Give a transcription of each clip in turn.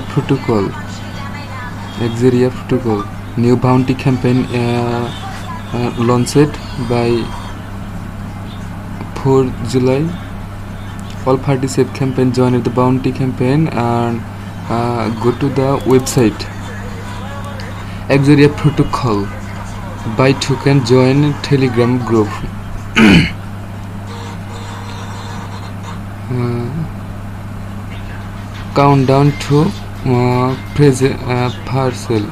Protocol. Exeria Protocol. New bounty campaign launched by 4 July. All participate campaign join the bounty campaign and go to the website Exeria Protocol. Buy token, join Telegram group. Countdown to parcel.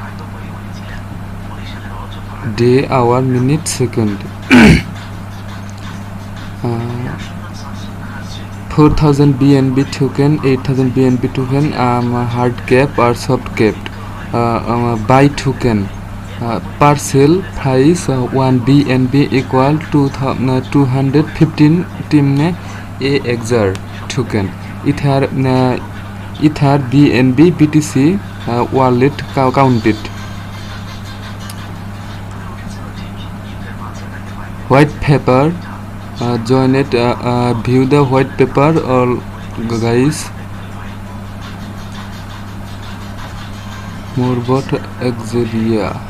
Day, hour, minute, second. 4,000 BNB token, 8,000 BNB token, hard cap or soft capped. Buy token. Parcel price 1 BNB equal to 215 timne AXR token. Ether BNB BTC wallet counted. White paper. Join it. View the white paper. All guys. More about Exeria.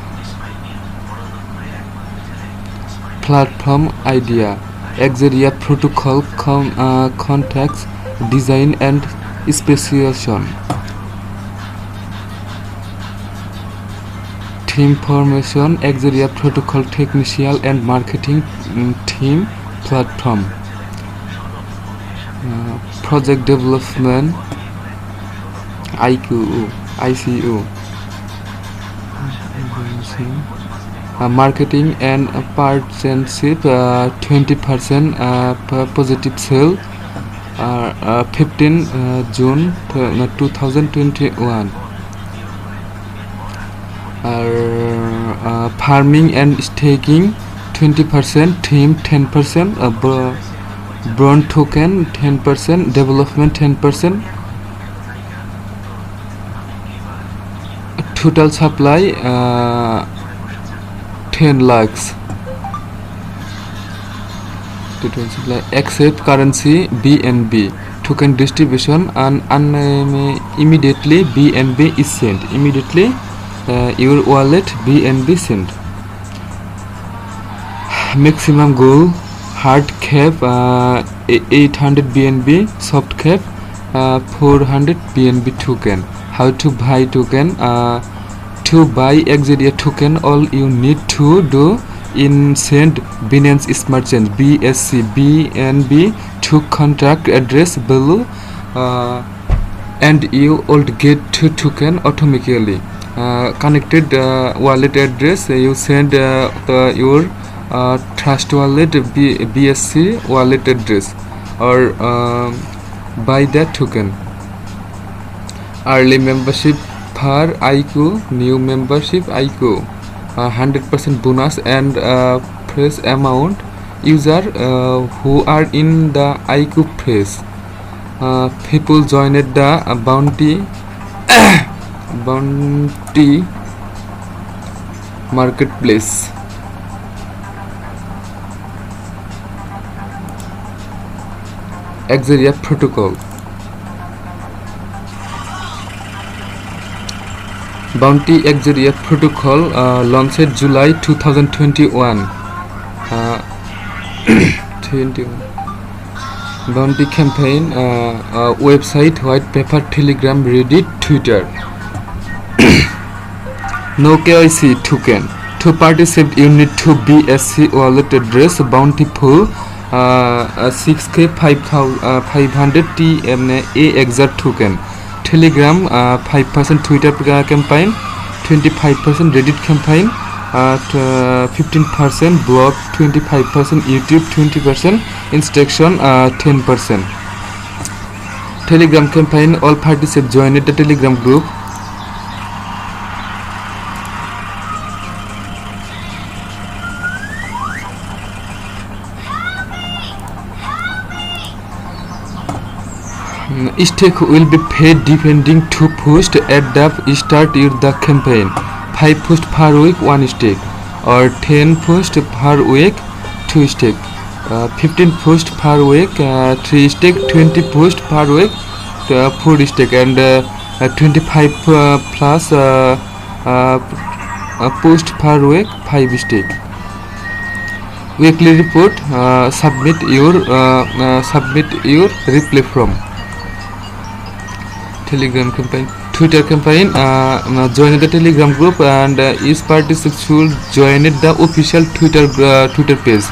Platform idea. Exeria Protocol context, design and specification. Team formation. Exeria Protocol technical and marketing team platform. Project development. ICU. Marketing and partnership. 20% positive sale. 15 June 2021. Farming and staking 20%, team 10%, bronze token 10%, development 10%. Total supply 10 lakhs. Total supply. Accept currency BNB. Token distribution and immediately BNB is sent. Immediately your wallet BNB sent. Maximum goal. Hard cap 800 BNB. Soft cap 400 BNB token. How to buy token? To buy Exeria token, all you need to do in send Binance Smart Chain BSC BNB to contract address below, and you will get two token automatically. Connected wallet address, you send your Trust wallet BSC wallet address or buy that token. Early membership for IQ, new membership IQ, 100% bonus and press amount. User who are in the IQ press. People joined the bounty marketplace. Exeria Protocol. Bounty Exeria Protocol launched July 2021. 21. Bounty campaign website, white paper, Telegram, Reddit, Twitter. No KYC token. To participate, you need to BSC wallet address, bounty pool 6K 500 TMA AXR token. Telegram 5% Twitter campaign, 25% Reddit campaign, 15% blog, 25% YouTube, 20% Instagram, 10%. Telegram campaign, all participants join the Telegram group. Stake will be paid depending to post at the start of the campaign. 5 posts per week, 1 stake, or 10 posts per week, 2 stake, 15 posts per week, 3 stake, 20 posts per week, 4 stake, and 25 plus post per week, 5 stick. Weekly report, submit your reply from. Telegram campaign, Twitter campaign, join the Telegram group and each participant should join the official Twitter page.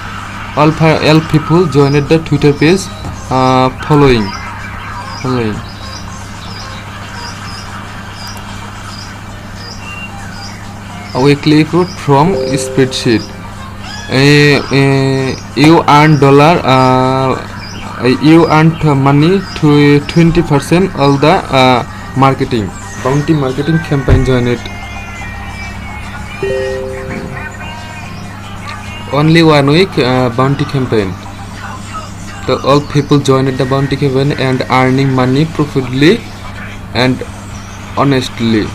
All people join the Twitter page following. A weekly report from spreadsheet. You earn dollar. You earn money to 20% all the marketing. Bounty marketing campaign join it. Only 1 week bounty campaign. So all people joined the bounty campaign and earning money profitably and honestly.